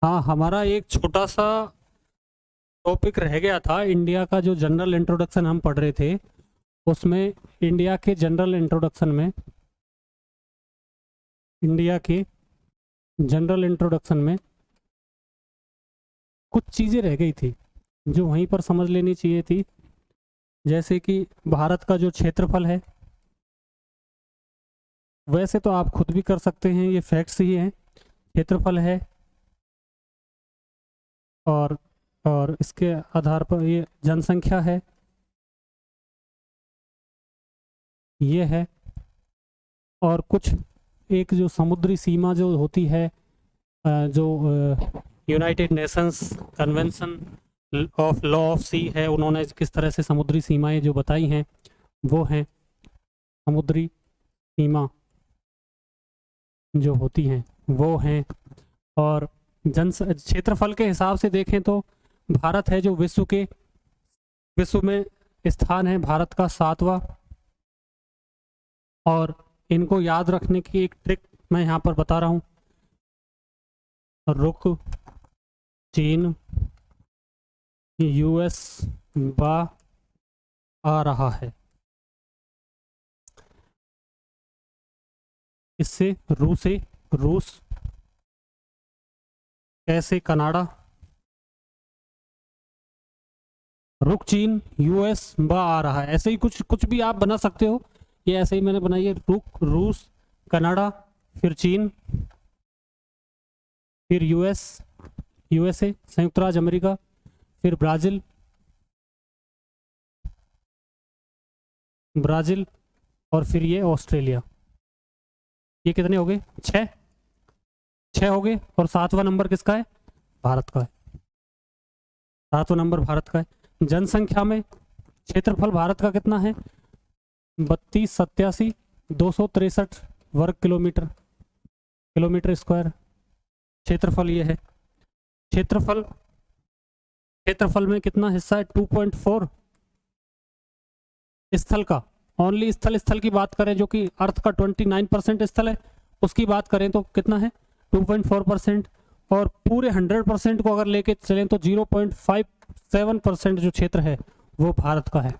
हाँ, हमारा एक छोटा सा टॉपिक रह गया था। इंडिया का जो जनरल इंट्रोडक्शन हम पढ़ रहे थे, उसमें इंडिया के जनरल इंट्रोडक्शन में इंडिया के जनरल इंट्रोडक्शन में कुछ चीज़ें रह गई थी जो वहीं पर समझ लेनी चाहिए थी। जैसे कि भारत का जो क्षेत्रफल है, वैसे तो आप खुद भी कर सकते हैं, ये फैक्ट्स ही हैं। क्षेत्रफल है और और इसके आधार पर ये जनसंख्या है, ये है। और कुछ एक जो समुद्री सीमा जो होती है, जो United Nations Convention of Law of Sea है, उन्होंने किस तरह से समुद्री सीमाएं जो बताई हैं, वो हैं समुद्री सीमा जो होती हैं, वो हैं। और जन क्षेत्रफल के हिसाब से देखें तो भारत है जो विश्व में स्थान है, भारत का 7वां। और इनको याद रखने की एक ट्रिक मैं यहाँ पर बता रहा हूँ। रुक, चीन, यूएस बा आ रहा है। इससे रूस, कैसे कनाडा, रुक चीन, यूएस बा आ रहा है। ऐसे ही कुछ कुछ भी आप बना सकते हो। ये ऐसे ही मैंने बनाई है, रुक, रूस, कनाडा, फिर चीन, फिर यूएसए संयुक्त राज्य अमेरिका, फिर ब्राज़ील, और फिर ये ऑस्ट्रेलिया। ये कितने हो गए? 6 हो गए। और 7वां नंबर किसका है? भारत का है। 7वां नंबर भारत का है। जनसंख्या में क्षेत्रफल भारत का कितना है? 32,87,263 वर्ग किलोमीटर स्क्वायर क्षेत्रफल ये है। क्षेत्रफल में कितना हिस्सा है? 2.4 स्थल का। ओनली स्थल की बात करें, जो कि अर्थ का 29% स्थल है, उसकी बात करें तो कितना है? 2.4%। और पूरे 100% को अगर लेके चलें तो 0.57% जो क्षेत्र है वो भारत का है।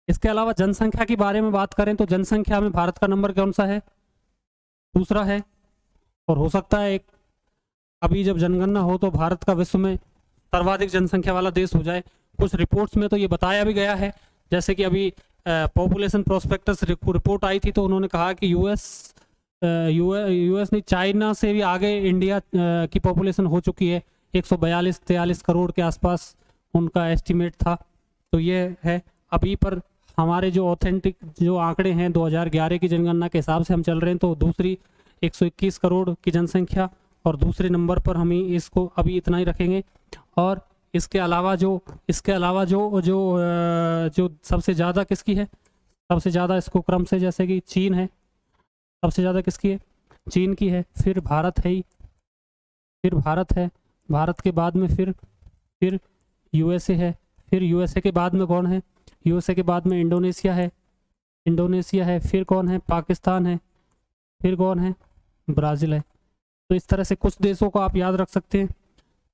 इसके अलावा जनसंख्या के बारे में बात करें तो जनसंख्या में भारत का नंबर कौन सा है? दूसरा है। और हो सकता है एक अभी जब जनगणना हो तो भारत का विश्व में सर्वाधिक जनसंख्या वाला देश हो जाए। कुछ रिपोर्ट्स में तो ये बताया भी गया है, जैसे कि अभी पॉपुलेशन प्रोस्पेक्टस रिपोर्ट आई थी, तो उन्होंने कहा कि यूएस नहीं, चाइना से भी आगे इंडिया की पॉपुलेशन हो चुकी है। 142-43 करोड़ के आसपास उनका एस्टिमेट था। तो ये है अभी पर हमारे जो ऑथेंटिक जो आंकड़े हैं 2011 की जनगणना के हिसाब से हम चल रहे हैं, तो दूसरी 121 करोड़ की जनसंख्या, और दूसरे नंबर पर हम इसको अभी इतना ही रखेंगे। और इसके अलावा जो सबसे ज़्यादा किसकी है? सबसे ज़्यादा इसको क्रम से, जैसे कि चीन है, सबसे ज़्यादा किसकी है? चीन की है। फिर भारत है ही, फिर भारत के बाद में फिर यूएसए है। फिर यूएसए के बाद में कौन है? यूएसए के बाद में इंडोनेशिया है। फिर कौन है? पाकिस्तान है। फिर कौन है? ब्राज़ील है। तो इस तरह से कुछ देशों को आप याद रख सकते हैं।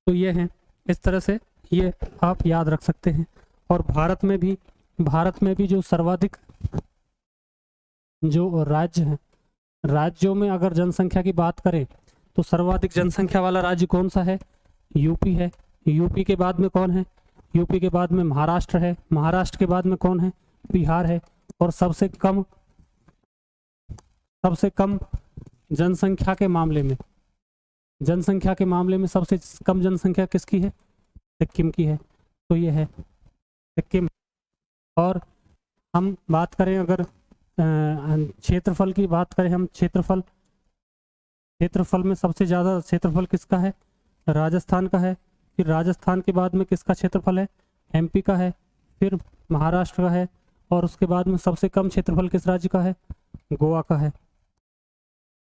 तो ये हैं, इस तरह से ये आप याद रख सकते हैं। और भारत में भी जो सर्वाधिक जो राज्य हैं, राज्यों में अगर जनसंख्या की बात करें तो सर्वाधिक जनसंख्या वाला राज्य कौन सा है? यूपी है। यूपी के बाद में कौन है? यूपी के बाद में महाराष्ट्र है। महाराष्ट्र के बाद में कौन है? बिहार है। और सबसे कम जनसंख्या के मामले में सबसे कम जनसंख्या किसकी है? सिक्किम की है। तो ये है सिक्किम। और हम बात करें, अगर क्षेत्रफल की बात करें, हम क्षेत्रफल में सबसे ज़्यादा क्षेत्रफल किसका है? राजस्थान का है। फिर राजस्थान के बाद में किसका क्षेत्रफल है? एमपी का है। फिर महाराष्ट्र का है। और उसके बाद में सबसे कम क्षेत्रफल किस राज्य का है? गोवा का है।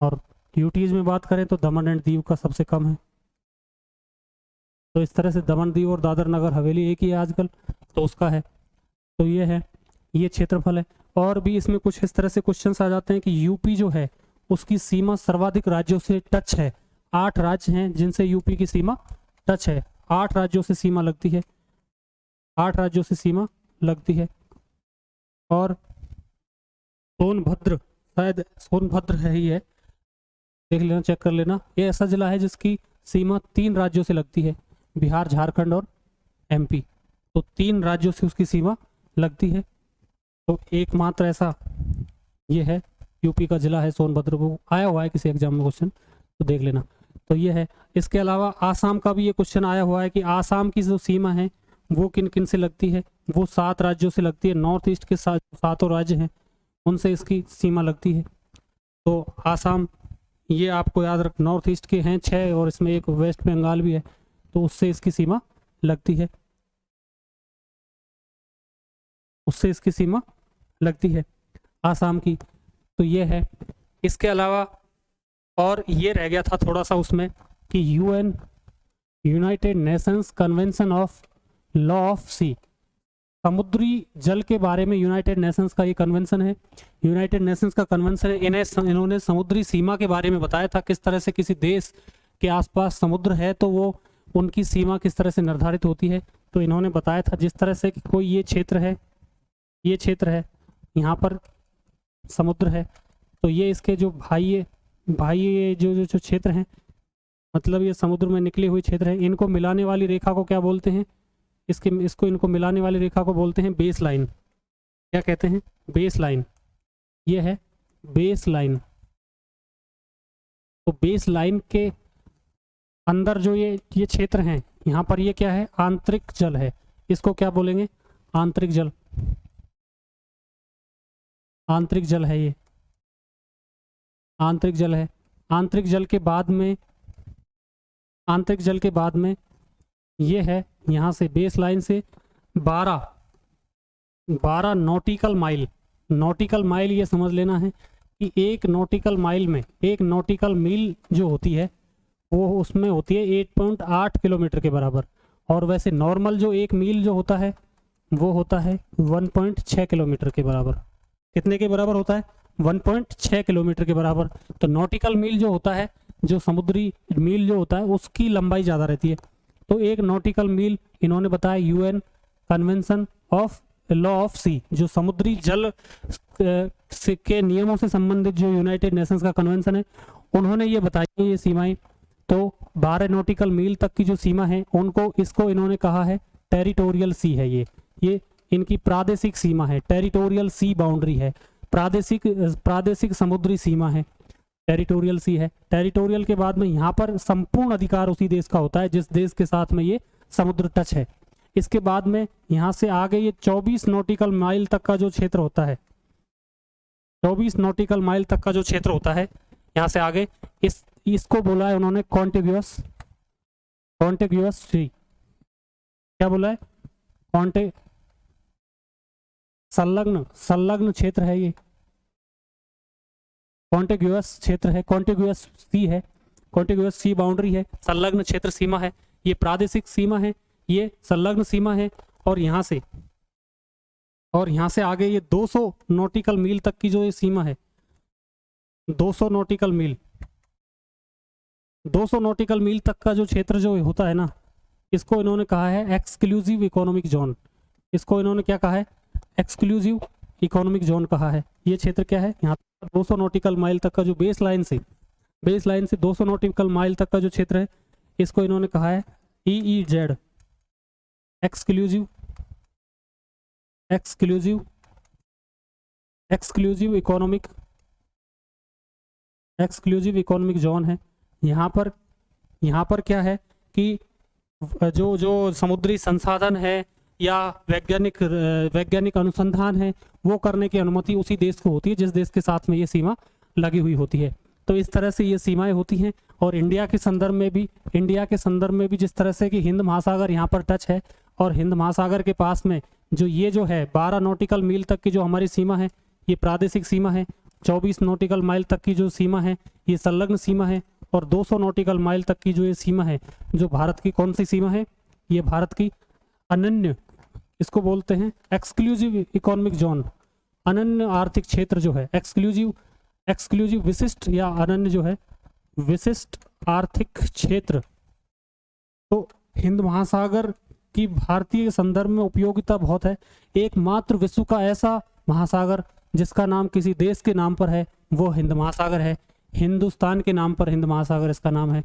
और यूटीज में बात करें तो दमन एंड दीव का सबसे कम है। तो इस तरह से दमन दीव और दादर नगर हवेली एक ही है आजकल, तो उसका है। तो ये है, ये क्षेत्रफल है। और भी इसमें कुछ इस तरह से क्वेश्चंस आ जाते हैं कि यूपी जो है उसकी सीमा सर्वाधिक राज्यों से टच है, 8 राज्य हैं जिनसे यूपी की सीमा टच है। 8 राज्यों से सीमा लगती है, 8 राज्यों से सीमा लगती है। और सोनभद्र, शायद सोनभद्र है ही है, देख लेना, चेक कर लेना। ये ऐसा जिला है जिसकी सीमा 3 राज्यों से लगती है, बिहार, झारखंड और एमपी। तो 3 राज्यों से उसकी सीमा लगती है। तो एकमात्र ऐसा ये है यूपी का जिला है सोनभद्र। वो आया हुआ है किसी एग्जाम में क्वेश्चन, तो देख लेना। तो ये है। इसके अलावा आसाम का भी ये क्वेश्चन आया हुआ है कि आसाम की जो सीमा है वो किन किन से लगती है। वो 7 राज्यों से लगती है। नॉर्थ ईस्ट के 7 राज्य हैं उनसे इसकी सीमा लगती है। तो आसाम, ये आपको याद रख, नॉर्थ ईस्ट के हैं 6 और इसमें एक वेस्ट बंगाल भी है, तो उससे इसकी सीमा लगती है, उससे इसकी सीमा लगती है आसाम की। तो ये है। इसके अलावा और ये रह गया था थोड़ा सा उसमें कि UN, United Nations Convention of Law of Sea, समुद्री जल के बारे में यूनाइटेड नेशंस का ये कन्वेंशन है। यूनाइटेड नेशंस का कन्वेंशन है, इन्होंने समुद्री सीमा के बारे में बताया था, किस तरह से किसी देश के आसपास समुद्र है तो वो उनकी सीमा किस तरह से निर्धारित होती है। तो इन्होंने बताया था जिस तरह से कि कोई ये क्षेत्र है, ये क्षेत्र है, यहाँ पर समुद्र है, तो ये इसके जो भाई जो क्षेत्र हैं, मतलब ये समुद्र में निकले हुए क्षेत्र हैं, इनको मिलाने वाली रेखा को क्या बोलते हैं? इनको मिलाने वाली रेखा को बोलते हैं बेस लाइन। क्या कहते हैं? Base line. ये है बेस लाइन। तो बेस लाइन के अंदर जो ये क्षेत्र हैं, यहाँ पर ये क्या है? आंतरिक जल है। इसको क्या बोलेंगे? आंतरिक जल। आंतरिक जल है ये, आंतरिक जल है। आंतरिक जल के बाद में ये है, यहाँ से बेस लाइन से 12 नॉटिकल माइल। नॉटिकल माइल ये समझ लेना है कि एक नॉटिकल माइल में, एक नॉटिकल मील जो होती है वो उसमें होती है 8.8 किलोमीटर के बराबर। और वैसे नॉर्मल जो एक मील जो होता है वो होता है 1.6 किलोमीटर के बराबर। कितने के बराबर होता है? 1.6 किलोमीटर के बराबर। तो नॉटिकल मील जो होता है, जो समुद्री मील जो होता है, उसकी लंबाई ज़्यादा रहती है। तो एक नॉटिकल मील इन्होंने बताया UN Convention of Law of Sea, जो समुद्री जल के नियमों से संबंधित जो यूनाइटेड नेशंस का कन्वेंशन है, उन्होंने ये बताई है ये सीमाएं। तो 12 नॉटिकल मील तक की जो सीमा है इसको इन्होंने कहा है टेरिटोरियल सी है। ये इनकी प्रादेशिक सीमा है, टेरिटोरियल सी बाउंड्री है, प्रादेशिक समुद्री सीमा है, टेरिटोरियल सी है। टेरिटोरियल के बाद में यहाँ पर संपूर्ण अधिकार उसी देश का होता है जिस देश के साथ में ये समुद्र टच है। इसके बाद में यहाँ से आगे ये 24 नॉटिकल माइल तक का जो क्षेत्र होता है, 24 नॉटिकल माइल तक का जो क्षेत्र होता है, यहाँ से आगे इसको बोला है उन्होंने कॉन्टिग्यूअस सी। क्या बोला है? संलग्न क्षेत्र है ये, कॉन्टिग्यूअस क्षेत्र है, कॉन्टिग्यूअस सी है, कॉन्टिग्यूअस सी बाउंड्री है, संलग्न क्षेत्र सीमा है। ये प्रादेशिक सीमा है, ये संलग्न सीमा है। और यहाँ से आगे ये 200 नॉटिकल मील तक की जो ये सीमा है, 200 नॉटिकल मील तक का जो क्षेत्र जो होता है ना, इसको इन्होंने कहा है एक्सक्लूसिव इकोनॉमिक जोन। इसको इन्होंने क्या कहा है? एक्सक्लूसिव इकोनॉमिक जोन कहा है। ये क्षेत्र क्या है? यहाँ 200 नॉटिकल माइल तक का जो बेस लाइन से 200 नॉटिकल माइल तक का जो क्षेत्र है, इसको इन्होंने कहा है EEZ, एक्सक्लूसिव इकोनॉमिक जोन है। यहाँ पर क्या है कि जो समुद्री संसाधन है या वैज्ञानिक अनुसंधान है, वो करने की अनुमति उसी देश को होती है जिस देश के साथ में ये सीमा लगी हुई होती है। तो इस तरह से ये सीमाएं होती हैं। और इंडिया के संदर्भ में भी जिस तरह से कि हिंद महासागर यहाँ पर टच है, और हिंद महासागर के पास में जो है 12 नॉटिकल मील तक की जो हमारी सीमा है, ये प्रादेशिक सीमा है। 24 नॉटिकल माइल तक की जो सीमा है, ये संलग्न सीमा है। और 200 नॉटिकल माइल तक की जो ये सीमा है, जो भारत की कौन सी सीमा है? ये भारत की अनन्य, इसको बोलते हैं एक्सक्लूसिव इकोनॉमिक जोन। अनन्य आर्थिक क्षेत्र जो है, एक्सक्लूसिव विशिष्ट या अनन्य जो है, विशिष्ट आर्थिक क्षेत्र, तो हिंद महासागर की भारतीय संदर्भ में उपयोगिता बहुत है। एकमात्र विश्व का ऐसा महासागर जिसका नाम किसी देश के नाम पर है वो हिंद महासागर है। हिंदुस्तान के नाम पर हिंद महासागर इसका नाम है।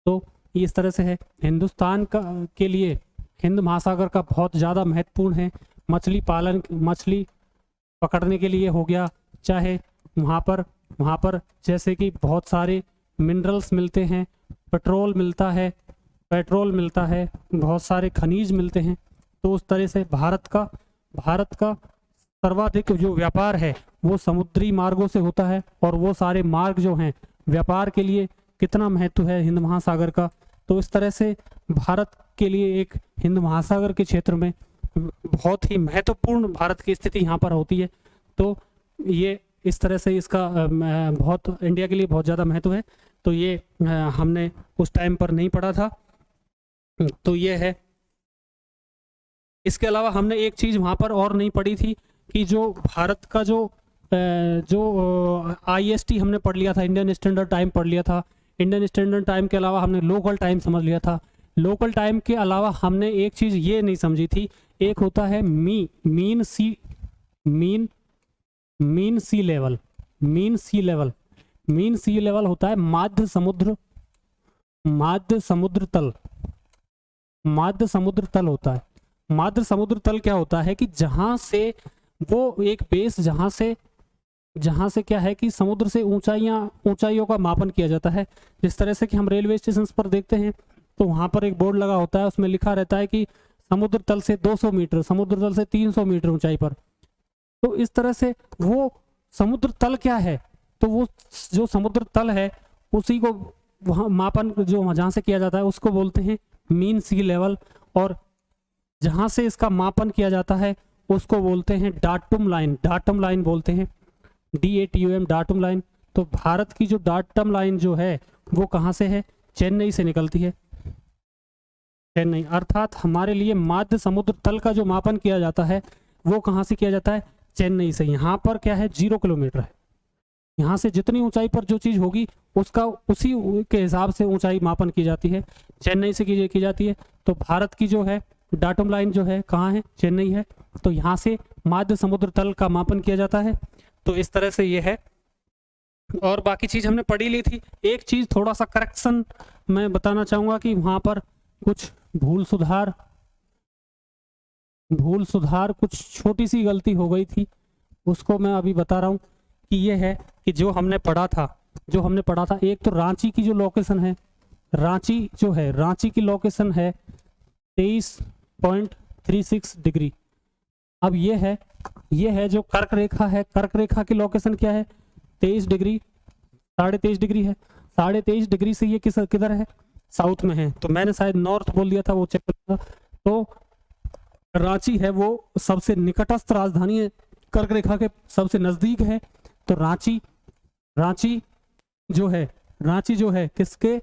तो इस तरह से है, हिंदुस्तान का के लिए हिंद महासागर का बहुत ज़्यादा महत्वपूर्ण है। मछली पालन, मछली पकड़ने के लिए हो गया, चाहे वहाँ पर जैसे कि बहुत सारे मिनरल्स मिलते हैं, पेट्रोल मिलता है, बहुत सारे खनिज मिलते हैं। तो उस तरह से भारत का सर्वाधिक जो व्यापार है वो समुद्री मार्गों से होता है, और वो सारे मार्ग जो हैं व्यापार के लिए कितना महत्व है हिंद महासागर का। तो इस तरह से भारत के लिए एक हिंद महासागर के क्षेत्र में बहुत ही महत्वपूर्ण भारत की स्थिति यहाँ पर होती है। तो ये इस तरह से इसका बहुत इंडिया के लिए बहुत ज़्यादा महत्व है। तो ये हमने उस टाइम पर नहीं पढ़ा था, तो ये है। इसके अलावा हमने एक चीज़ वहाँ पर और नहीं पढ़ी थी कि जो भारत का जो IST हमने पढ़ लिया था, इंडियन स्टैंडर्ड टाइम पढ़ लिया था। इंडियन स्टैंडर्ड टाइम के अलावा हमने लोकल टाइम समझ लिया था। लोकल टाइम के अलावा हमने एक चीज़ ये नहीं समझी थी, एक होता है मीन सी लेवल होता है माध्य समुद्र तल होता है। माध्य समुद्र तल क्या होता है कि जहाँ से वो एक बेस, जहाँ से क्या है कि समुद्र से ऊंचाइयों का मापन किया जाता है। जिस तरह से कि हम रेलवे स्टेशन पर देखते हैं तो वहाँ पर एक बोर्ड लगा होता है, उसमें लिखा रहता है कि समुद्र तल से 200 मीटर, समुद्र तल से 300 मीटर ऊंचाई पर। तो इस तरह से वो समुद्र तल क्या है, तो वो जो समुद्र तल है उसी को वहाँ मापन जो जहाँ से किया जाता है उसको बोलते हैं मीन सी लेवल, और जहाँ से इसका मापन किया जाता है उसको बोलते हैं डाटम लाइन बोलते हैं, DATUM, डाटम लाइन। तो भारत की जो डाटम लाइन जो है वो कहाँ से है? चेन्नई से निकलती है। चेन्नई, अर्थात हमारे लिए माध्य समुद्र तल का जो मापन किया जाता है वो कहाँ से किया जाता है? चेन्नई से। यहाँ पर क्या है? 0 किलोमीटर है। यहाँ से जितनी ऊंचाई पर जो चीज़ होगी उसका उसी के हिसाब से ऊंचाई मापन की जाती है, चेन्नई से की जाती है। तो भारत की जो है डाटम लाइन जो है कहाँ है? चेन्नई है। तो यहाँ से माध्य समुद्र तल का मापन किया जाता है। तो इस तरह से ये है, और बाकी चीज़ हमने पढ़ी ली थी। एक चीज़ थोड़ा सा करेक्शन मैं बताना चाहूँगा कि वहाँ पर कुछ भूल सुधार कुछ छोटी सी गलती हो गई थी, उसको मैं अभी बता रहा हूँ कि ये है कि जो हमने पढ़ा था एक तो रांची की जो लोकेशन है, रांची की लोकेशन है 23.36 डिग्री। अब ये है जो कर्क रेखा है, कर्क रेखा की लोकेशन क्या है? 23 डिग्री, 23.5 डिग्री है। 23.5 डिग्री से ये किधर है? साउथ में है। तो मैंने शायद नॉर्थ बोल दिया था, वो चेक करना। तो रांची है वो सबसे निकटस्थ राजधानी है, कर्क रेखा के सबसे नजदीक है। तो रांची जो है किसके?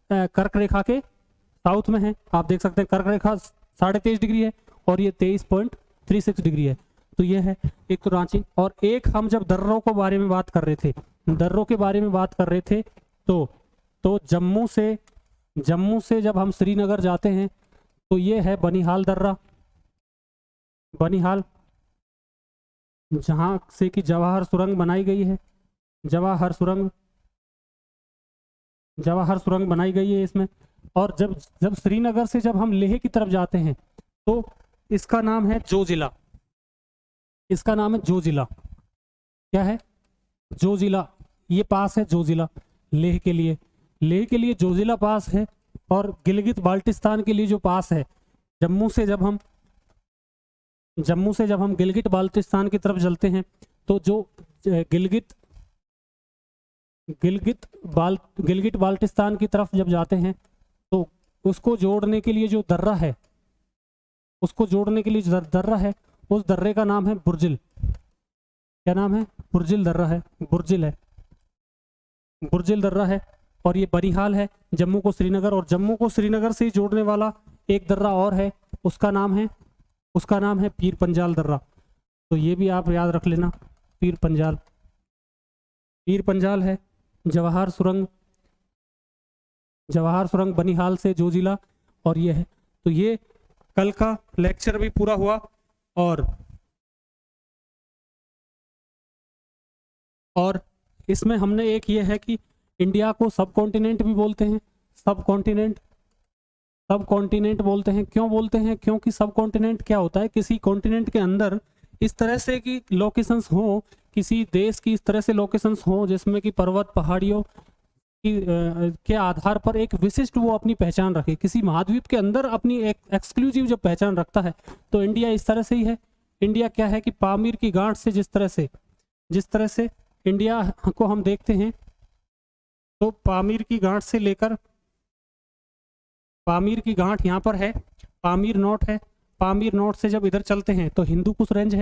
कर्क रेखा के साउथ में है। आप देख सकते हैं कर्क रेखा 23.5 डिग्री है और ये 23.36 डिग्री है। तो ये है एक तो रांची। और एक हम जब दर्रों के बारे में बात कर रहे थे, तो जम्मू से जब हम श्रीनगर जाते हैं तो ये है बनिहाल दर्रा, जहाँ से कि जवाहर सुरंग बनाई गई है, जवाहर सुरंग बनाई गई है इसमें। और जब श्रीनगर से जब हम लेह की तरफ जाते हैं तो इसका नाम है जोजिला। क्या है? जोजिला। ये पास है जोजिला लेह के लिए जोजिला पास है। और गिलगित बाल्टिस्तान के लिए जो पास है, जम्मू से जब हम गिलगित बाल्टिस्तान की तरफ चलते हैं तो जो गिलगित बाल्टिस्तान की तरफ जब जाते हैं तो उसको जोड़ने के लिए जो दर्रा है, उस दर्रे का नाम है बुर्जिल। क्या नाम है? बुर्जिल दर्रा है, बुर्जिल दर्रा है। और ये बनिहाल है जम्मू को श्रीनगर, और जम्मू को श्रीनगर से जोड़ने वाला एक दर्रा और है, उसका नाम है पीर पंजाल दर्रा। तो ये भी आप याद रख लेना, पीर पंजाल है। जवाहर जवाहर सुरंग बनिहाल से जोजिला, और ये है। तो ये कल का लेक्चर भी पूरा हुआ। और इसमें हमने एक ये है कि इंडिया को सब कॉन्टिनेंट भी बोलते हैं। सब कॉन्टिनेंट बोलते हैं। क्यों बोलते हैं? क्योंकि सब कॉन्टिनेंट क्या होता है, किसी कॉन्टिनेंट के अंदर इस तरह से कि लोकेशंस हो, किसी देश की इस तरह से लोकेशंस हो जिसमें कि पर्वत पहाड़ियों के आधार पर एक विशिष्ट वो अपनी पहचान रखे। किसी महाद्वीप के अंदर अपनी एक एक्सक्लूसिव जब पहचान रखता है, तो इंडिया इस तरह से ही है। इंडिया क्या है कि पामीर की गांठ से जिस तरह से इंडिया को हम देखते हैं, तो पामीर की गांठ से लेकर, पामीर की गांठ यहाँ पर है, पामीर नोट है। पामीर नोट से जब इधर चलते हैं तो हिंदू कुश रेंज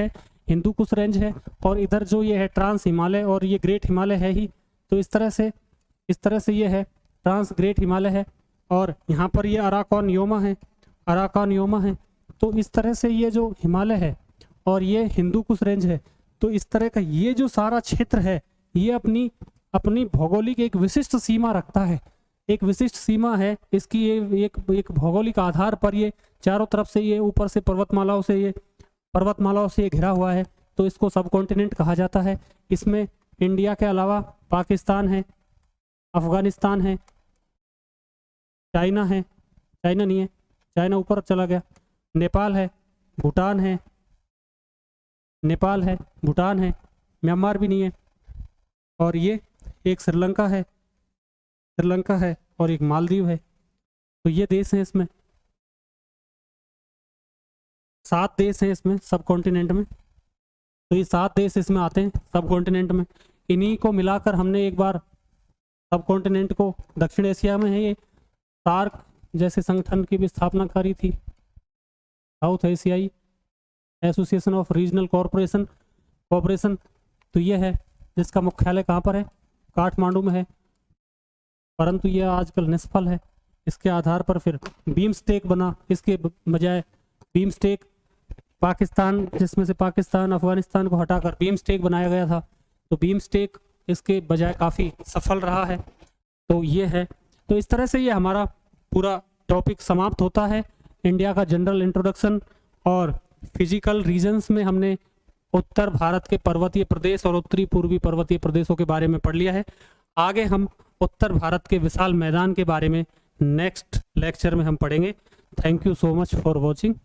है, और इधर जो ये है ट्रांस हिमालय, और ये ग्रेट हिमालय है ही। तो इस तरह से ये है ट्रांस ग्रेट हिमालय है, और यहाँ पर ये अराकॉन योमा है। तो इस तरह से ये जो हिमालय है और ये हिंदू कुश रेंज है, तो इस तरह का ये जो सारा क्षेत्र है, ये अपनी भौगोलिक एक विशिष्ट सीमा रखता है। एक विशिष्ट सीमा है इसकी, ये एक भौगोलिक आधार पर ये चारों तरफ से ये ऊपर से पर्वतमालाओं से ये घिरा हुआ है। तो इसको सब कॉन्टिनेंट कहा जाता है। इसमें इंडिया के अलावा पाकिस्तान है, अफगानिस्तान है, चाइना नहीं है, चाइना ऊपर चला गया, नेपाल है, भूटान है, म्यांमार भी नहीं है, और ये एक श्रीलंका है, और एक मालदीव है। तो ये देश हैं, इसमें 7 देश हैं इसमें सब कॉन्टिनेंट में। तो ये 7 देश इसमें आते हैं सब कॉन्टिनेंट में। इन्हीं को मिलाकर हमने एक बार सब कॉन्टिनेंट को, दक्षिण एशिया में है ये, सार्क जैसे संगठन की भी स्थापना करी थी, साउथ एशियाई एसोसिएशन ऑफ रीजनल कॉर्पोरेशन। तो ये है, जिसका मुख्यालय कहाँ पर है? काठमांडू में है, परंतु ये आजकल निष्फल है। इसके आधार पर फिर बीमस्टेक बना, इसके बजाय बीमस्टेक पाकिस्तान, जिसमें से पाकिस्तान अफगानिस्तान को हटाकर बीमस्टेक बनाया गया था। तो बीमस्टेक इसके बजाय काफ़ी सफल रहा है। तो ये है। तो इस तरह से ये हमारा पूरा टॉपिक समाप्त होता है। इंडिया का जनरल इंट्रोडक्शन, और फिजिकल रीजन्स में हमने उत्तर भारत के पर्वतीय प्रदेश और उत्तरी पूर्वी पर्वतीय प्रदेशों के बारे में पढ़ लिया है। आगे हम उत्तर भारत के विशाल मैदान के बारे में नेक्स्ट लेक्चर में हम पढ़ेंगे। Thank you so much for watching.